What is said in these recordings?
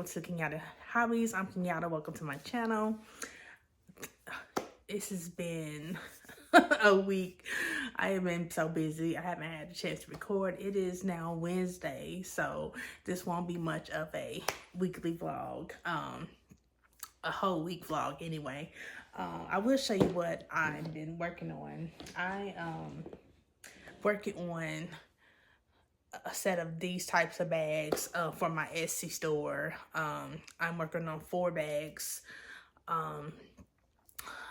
welcome to Kenyatta Hobbies. I'm Kenyatta, welcome to my channel. This has been a week. I have been so busy, I haven't had a chance to record. It is now Wednesday, so this won't be much of a weekly vlog, a whole week vlog anyway. I will show you what I've been working on. I working on a set of these types of bags for my Etsy store. I'm working on 4 bags.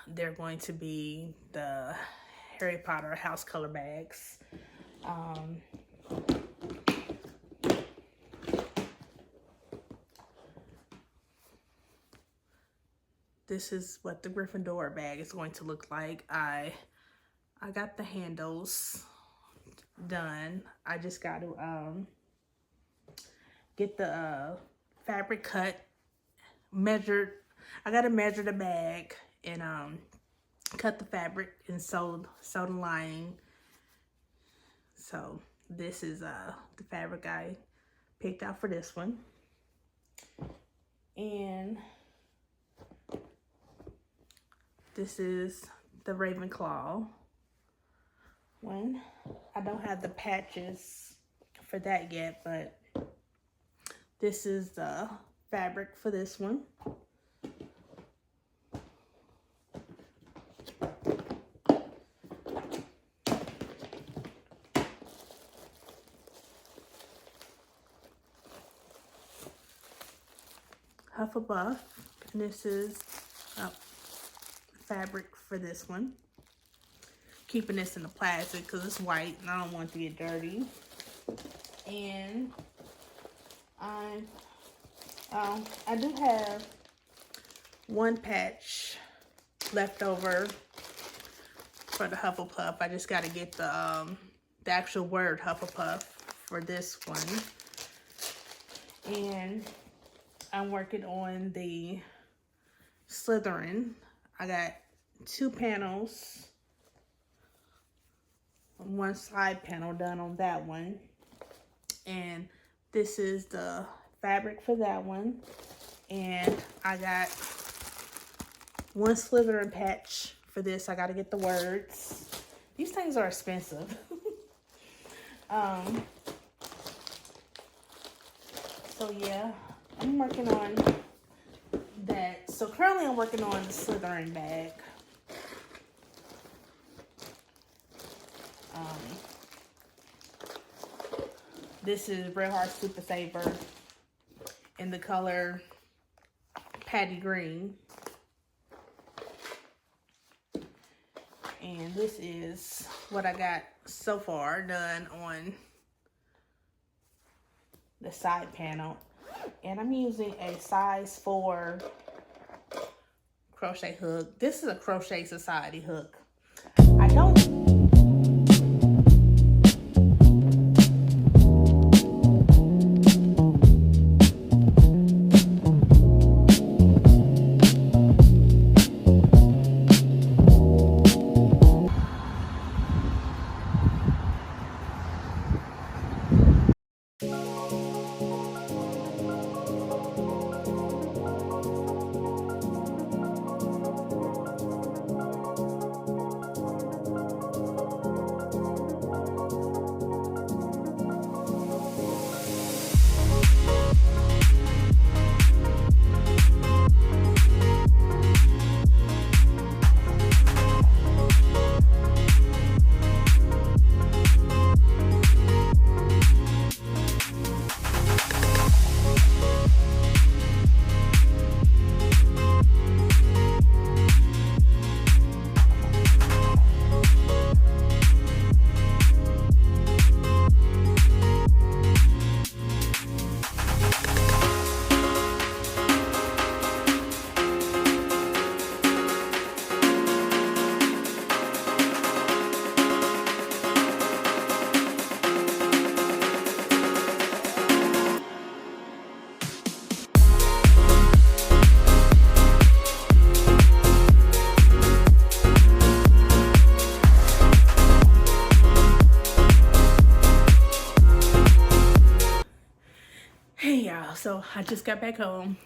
They're going to be the Harry Potter house color bags. This is what the Gryffindor bag is going to look like. I got the handles done. I just got to get the fabric cut, measured. I got to measure the bag and cut the fabric and sew the lining. So this is the fabric I picked out for this one. And this is the Ravenclaw one. I don't have the patches for that yet, but this is the fabric for this one. Hufflepuff, and this is fabric for this one. Keeping this in the plastic because it's white and I don't want it to get dirty. And I do have one patch left over for the Hufflepuff. I just got to get the actual word Hufflepuff for this one. And I'm working on the Slytherin. I got 2 panels. One side panel done on that one. And this is the fabric for that one. And I got one Slytherin patch for this. I got to get the words. These things are expensive. So yeah, I'm working on that. So currently I'm working on the Slytherin bag. This is Red Heart Super Saver in the color Patty Green. And this is what I got so far done on the side panel. And I'm using a size 4 crochet hook. This is a Crochet Society hook. I don't... So I just got back home.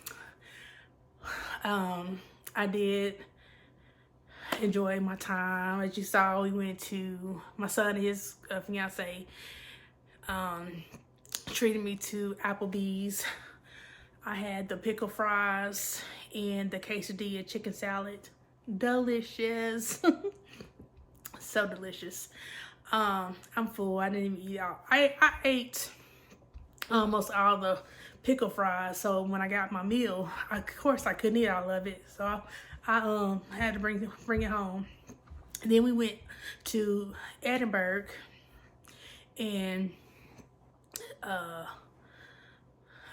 I did enjoy my time. As you saw, we went to my son and his fiance treated me to Applebee's. I had the pickle fries and the quesadilla chicken salad. Delicious. So delicious. I'm full. I didn't even eat all. I ate almost all the pickle fries. So when I got my meal, of course I couldn't eat all of it. So I had to bring it home. And then we went to Edinburgh, and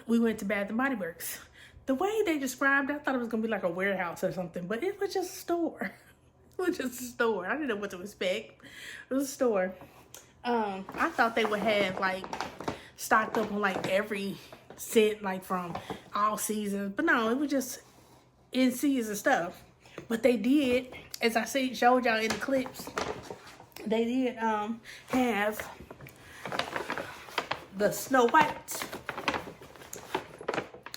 we went to Bath and Body Works. The way they described it, I thought it was gonna be like a warehouse or something, but it was just a store. It was just a store. I didn't know what to expect. It was a store. I thought they would have like stocked up on like every scent, like from all seasons, but no, it was just in season stuff. But they did, as I showed y'all in the clips, they did have the Snow White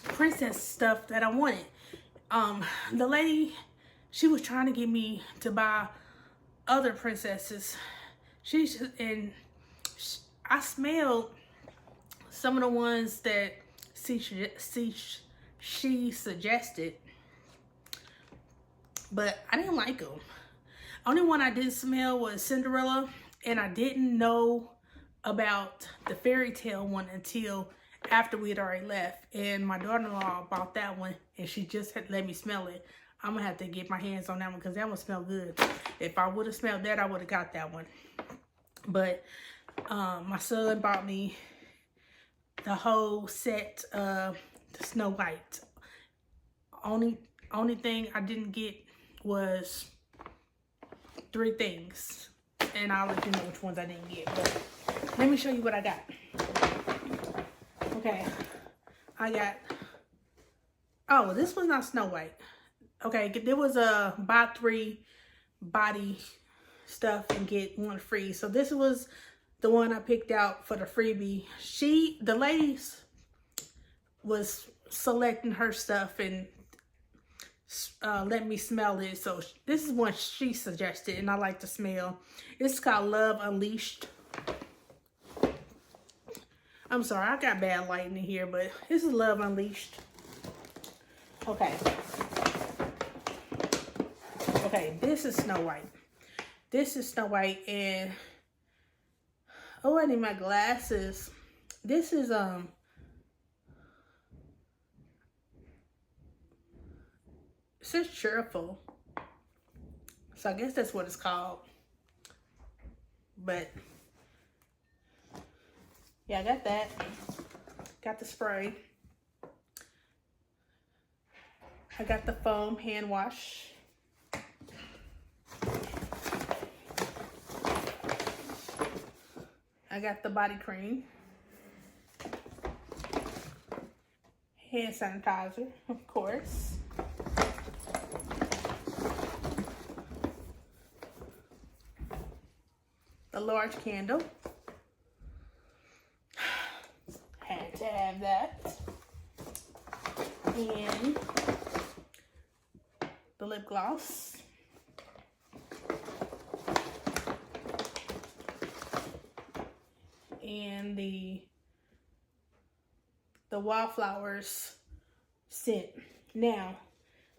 princess stuff that I wanted. The lady, she was trying to get me to buy other princesses. I smelled some of the ones that she suggested, but I didn't like them. Only one I didn't smell was Cinderella, and I didn't know about the fairy tale one until after we had already left. And my daughter-in-law bought that one, and she just had let me smell it. I'm gonna have to get my hands on that one because that one smelled good. If I would have smelled that, I would have got that one. But my son bought me the whole set of the Snow White. Only thing I didn't get was 3 things, and I'll let you know which ones I didn't get. But let me show you what I got. Okay, I got, oh, this was not Snow White. Okay, there was a buy 3 body stuff and get 1 free. So this was the one I picked out for the freebie. The lady was selecting her stuff and let me smell it. So this is one she suggested, and I like the smell. It's called Love Unleashed. I'm sorry, I got bad lighting in here, but this is Love Unleashed. Okay. Okay, this is Snow White. This is Snow White, and oh, I need my glasses. This is it says cheerful, so I guess that's what it's called. But yeah, I got that. Got the spray. I got the foam hand wash. I got the body cream. Hand sanitizer, of course. The large candle. Had to have that. And the lip gloss. And the Wildflowers scent. Now,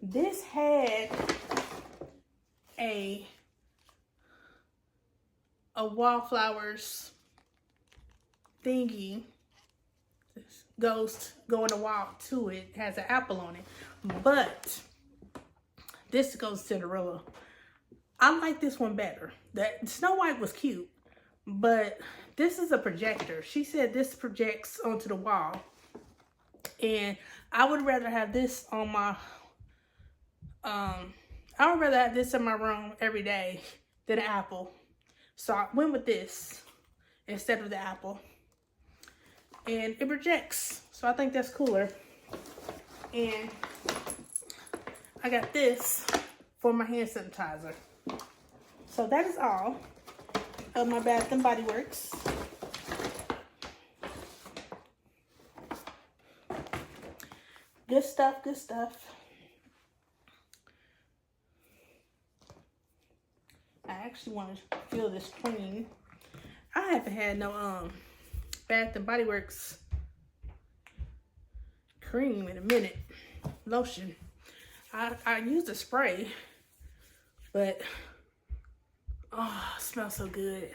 this had a Wildflowers thingy. Go in the wall to it. It has an apple on it. But this goes Cinderella. I like this one better. That Snow White was cute, but this is a projector. She said this projects onto the wall. And I would rather have this on my, I would rather have this in my room every day than an apple. So I went with this instead of the apple. And it projects. So I think that's cooler. And I got this for my hand sanitizer. So that is all of my Bath and Body Works. Good stuff, good stuff. I actually want to feel this cream. I haven't had no Bath and Body Works cream in a minute. Lotion. I used a spray, but oh, it smells so good.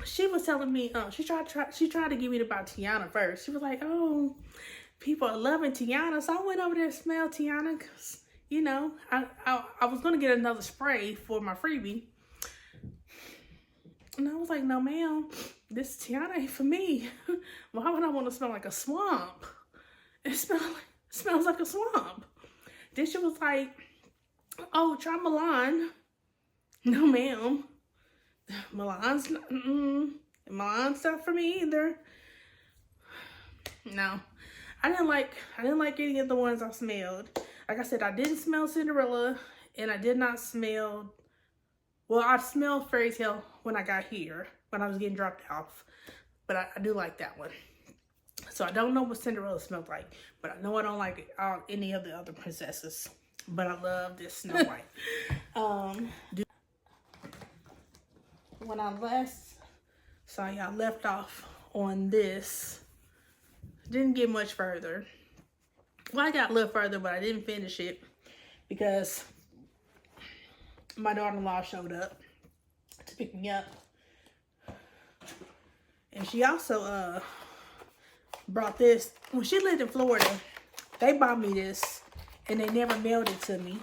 She was telling me, she tried to get me to buy Tiana first. She was like, oh, people are loving Tiana. So I went over there and smelled Tiana because, you know, I was going to get another spray for my freebie. And I was like, no, ma'am, this Tiana ain't for me. Why would I want to smell like a swamp? It smells like a swamp. Then she was like, oh, try Milan. No, ma'am. Milan's not for me either. No, I didn't like any of the ones I smelled. Like I said, I didn't smell Cinderella, and I did not smell. Well, I smelled Fairy Tale when I got here, when I was getting dropped off. But I do like that one. So I don't know what Cinderella smelled like, but I know I don't like any of the other princesses. But I love this Snow White. When I last saw y'all left off on this, didn't get much further. Well, I got a little further, but I didn't finish it because my daughter-in-law showed up to pick me up. And she also brought this. When she lived in Florida, they bought me this and they never mailed it to me.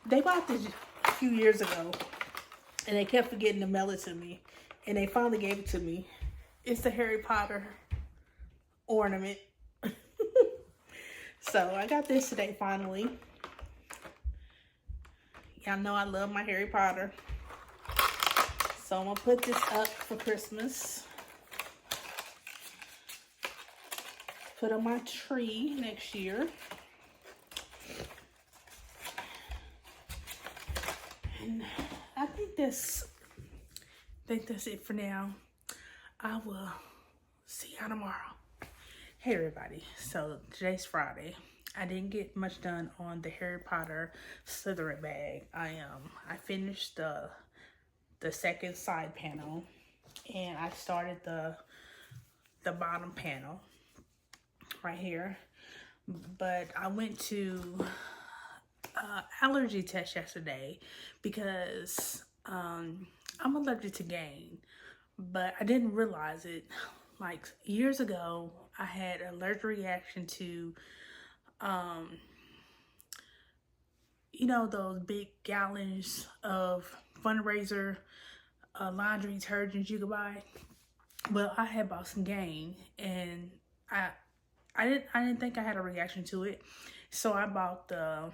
They bought this a few years ago. And they kept forgetting to mail it to me. And they finally gave it to me. It's the Harry Potter ornament. So I got this today finally. Y'all know I love my Harry Potter. So I'm going to put this up for Christmas. Put on my tree next year. And I think that's it for now. I will see y'all tomorrow. Hey everybody, so today's Friday. I didn't get much done on the Harry Potter Slytherin bag. I finished the second side panel, and I started the bottom panel right here. But I went to allergy test yesterday because I'm allergic to game, but I didn't realize it. Like years ago, I had an allergic reaction to you know, those big gallons of fundraiser laundry detergents you could buy. Well, I had bought some game, and I didn't think I had a reaction to it, so I bought the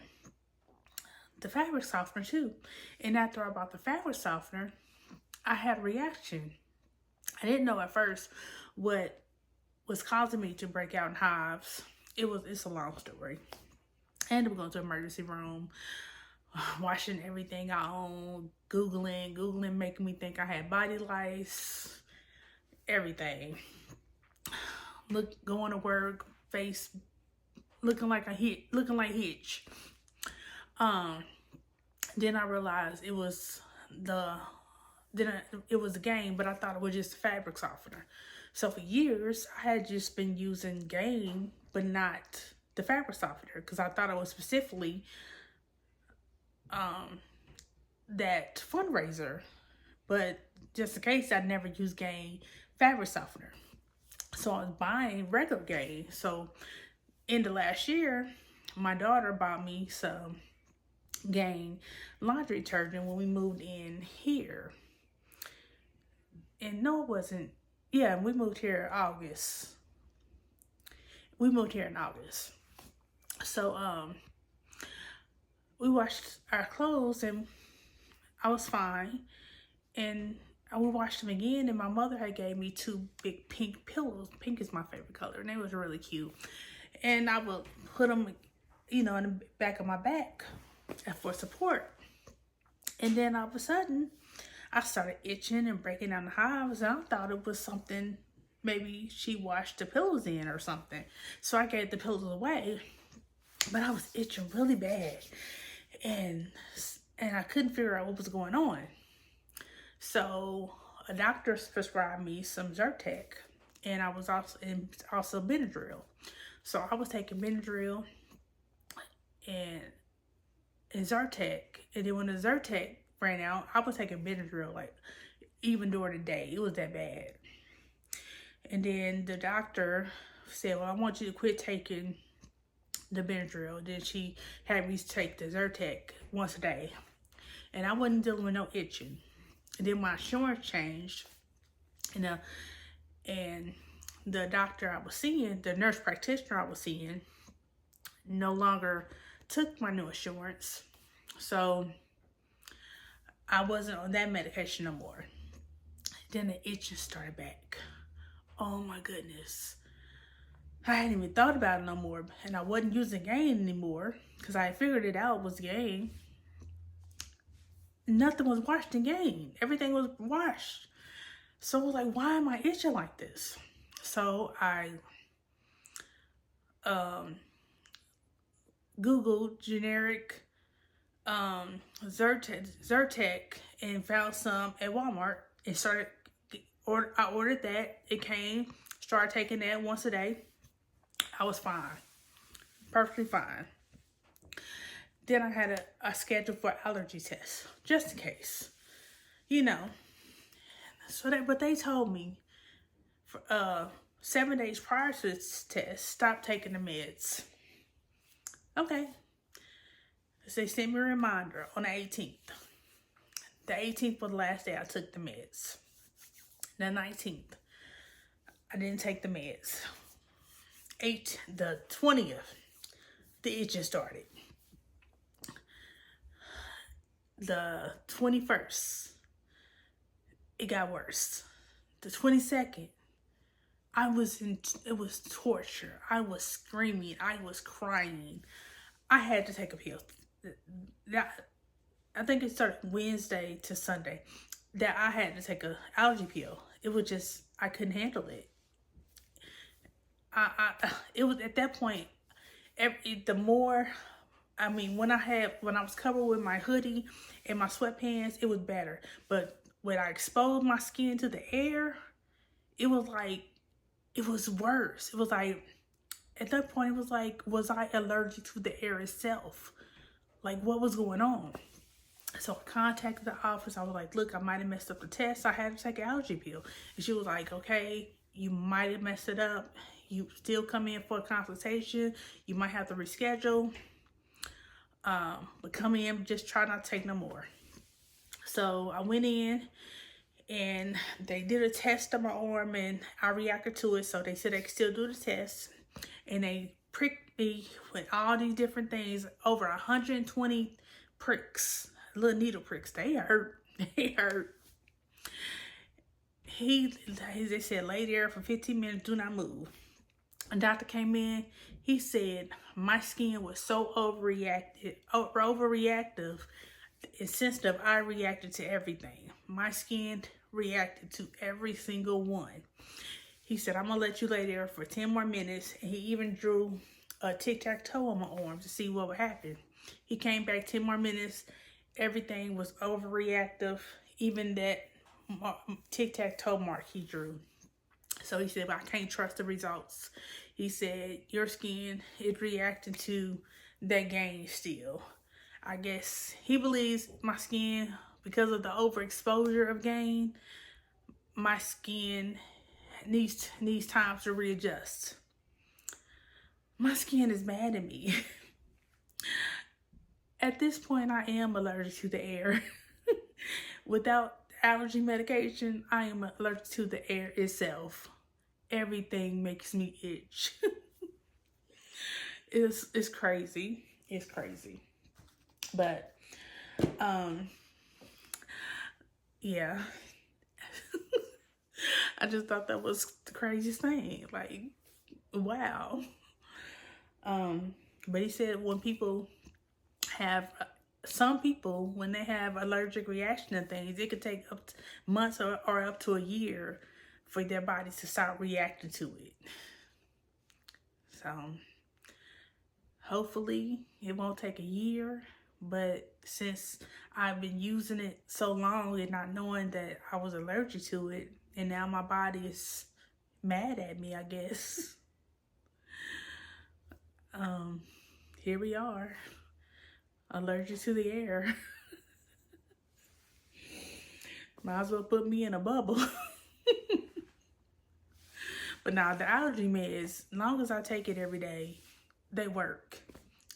fabric softener too. And after I bought the fabric softener, I had a reaction. I didn't know at first what was causing me to break out in hives. It's a long story. I ended up going to the emergency room, washing everything I own, Googling, making me think I had body lice, everything. Going to work, face looking like Hitch. Then I realized it was the game, but I thought it was just a fabric softener. So for years, I had just been using game, but not the fabric softener, because I thought it was specifically that fundraiser. But just in case, I never used game fabric softener. So I was buying regular game. So in the last year, my daughter bought me some Gain laundry detergent when we moved in here. And no, it wasn't. Yeah, we moved here in August. So we washed our clothes and I was fine. And we washed them again, and my mother had gave me 2 big pink pillows. Pink is my favorite color, and they was really cute. And I would put them, you know, in the back of my back for support. And then all of a sudden, I started itching and breaking down the hives, and I thought it was something maybe she washed the pillows in or something. So I gave the pillows away, but I was itching really bad, and I couldn't figure out what was going on. So a doctor prescribed me some Zyrtec, and I was also Benadryl. So I was taking Benadryl and Zyrtec, and then when the Zyrtec ran out, I was taking Benadryl like even during the day. It was that bad. And then the doctor said, well, I want you to quit taking the Benadryl. Then she had me take the Zyrtec once a day. And I wasn't dealing with no itching. And then my insurance changed. And the doctor I was seeing, the nurse practitioner I was seeing, no longer took my new insurance. So I wasn't on that medication no more. Then the itching started back. Oh my goodness. I hadn't even thought about it no more. And I wasn't using Gain anymore because I figured it out was Gain. Nothing was washed in Gain. Everything was washed. So I was like, why am I itching like this? So I Googled generic Zyrtec and found some at Walmart and I ordered that. It came, started taking that once a day. I was fine, perfectly fine. Then I had a schedule for allergy tests, just in case, you know. But they told me, for 7 days prior to this test, stop taking the meds. Okay. So they sent me a reminder on the 18th. The 18th was the last day I took the meds. The 19th, I didn't take the meds. The 20th, the itching started. The 21st, it got worse. The 22nd, it was torture. I was screaming. I was crying. I had to take a pill. I think it started Wednesday to Sunday that I had to take an allergy pill. It was just, I couldn't handle it. It was at that point, when I was covered with my hoodie and my sweatpants, it was better. But when I exposed my skin to the air, it was worse. It was like, at that point, it was like, was I allergic to the air itself? Like, what was going on? So I contacted the office. I was like, look, I might have messed up the test. I had to take an allergy pill. And she was like, okay, you might have messed it up. You still come in for a consultation. You might have to reschedule. But come in, just try not to take no more. So I went in and they did a test on my arm and I reacted to it. So they said they could still do the test. And they pricked me with all these different things, over 120 pricks, little needle pricks. They hurt. They hurt. They said, lay there for 15 minutes, do not move. A doctor came in, he said my skin was so overreactive and sensitive, I reacted to everything. My skin reacted to every single one. He said, I'm going to let you lay there for 10 more minutes. And he even drew a tic-tac-toe on my arm to see what would happen. He came back 10 more minutes. Everything was overreactive. Even that tic-tac-toe mark he drew. So he said, but I can't trust the results. He said, your skin is reacting to that Gain still. I guess he believes my skin, because of the overexposure of Gain, my skin needs time to readjust. My skin is mad at me. At this point, I am allergic to the air. Without allergy medication, I am allergic to the air itself. Everything makes me itch. It's crazy. It's crazy. But yeah. I just thought that was the craziest thing. Like, wow. But he said when people have, some people, when they have allergic reaction to things, it could take up to months or up to a year for their bodies to start reacting to it. So hopefully it won't take a year, but since I've been using it so long and not knowing that I was allergic to it, and now my body is mad at me, I guess. Here we are, allergic to the air. Might as well put me in a bubble. But now the allergy meds, as long as I take it every day, they work.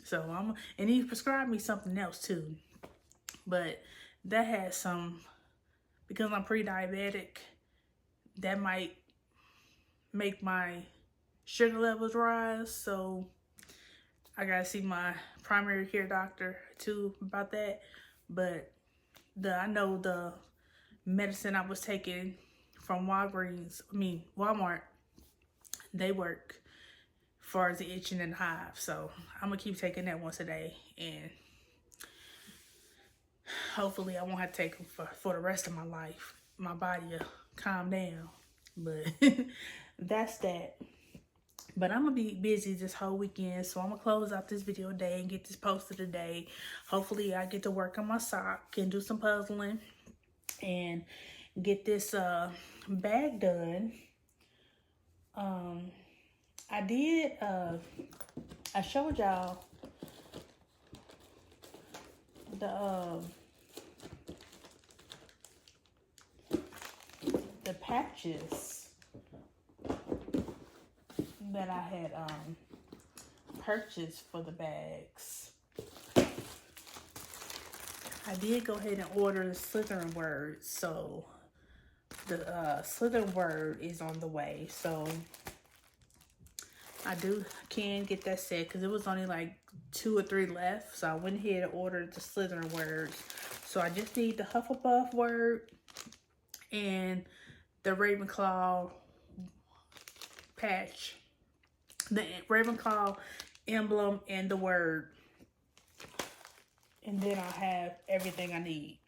So and he prescribed me something else too. But that has some, because I'm pre-diabetic, that might make my sugar levels rise. So I gotta see my primary care doctor too about that. But I know the medicine I was taking from Walmart, they work as far as the itching and the hive. So I'm gonna keep taking that once a day, and hopefully I won't have to take them for the rest of my life. My body will calm down. But that's that. But I'm gonna be busy this whole weekend, so I'm gonna close out this video today and get this posted today. Hopefully I get to work on my sock and do some puzzling and get this bag done. I showed y'all the patches that I had purchased for the bags. I did go ahead and order the Slytherin word, so the Slytherin word is on the way. So I can get that set because it was only like 2 or 3 left. So I went ahead and ordered the Slytherin words. So I just need the Hufflepuff word and the Ravenclaw patch, the Ravenclaw emblem, and the word. And then I'll have everything I need.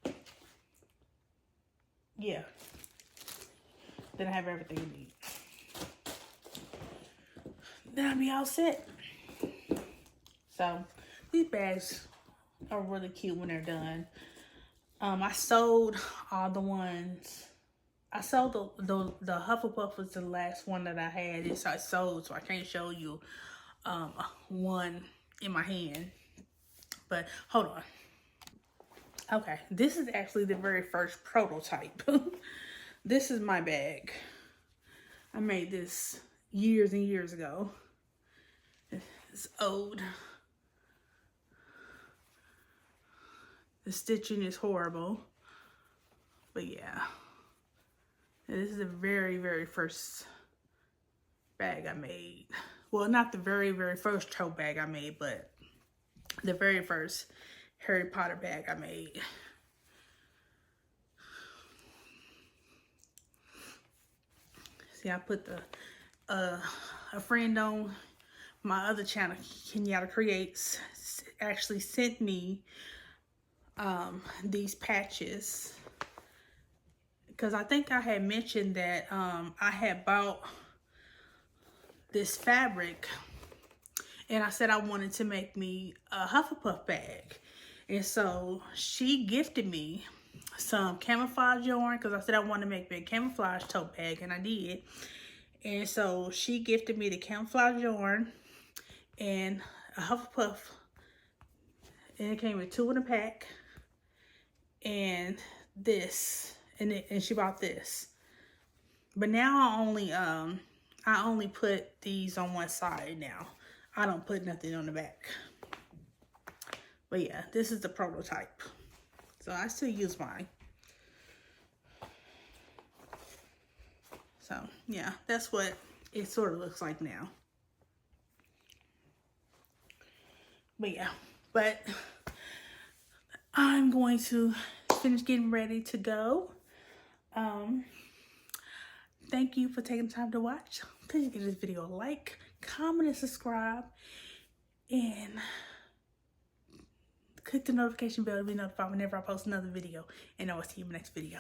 Yeah. Then I have everything I need. Then I'll be all set. So these bags are really cute when they're done. I sold all the ones. I sold the Hufflepuff was the last one that I had. It's I sold, so I can't show you one in my hand. But hold on. Okay, this is actually the very first prototype. This is my bag. I made this years and years ago. It's old. The stitching is horrible. But yeah. This is the very, very first bag I made. Well, not the very, very first tote bag I made, but the very first Harry Potter bag I made. See, I put a friend on my other channel, Kenyatta Creates, actually sent me these patches. Because I think I had mentioned that I had bought this fabric, and I said I wanted to make me a Hufflepuff bag. And so she gifted me some camouflage yarn, because I said I wanted to make me a camouflage tote bag, and I did. And so she gifted me the camouflage yarn and a Hufflepuff, and it came with 2 in a pack, and this, and she bought this. But now I only put these on one side now. I don't put nothing on the back. But yeah, this is the prototype. So I still use mine. So yeah, that's what it sort of looks like now. But yeah, but I'm going to finish getting ready to go. Thank you for taking the time to watch. Please give this video a like, comment, and subscribe. And click the notification bell to be notified whenever I post another video. And I will see you in the next video.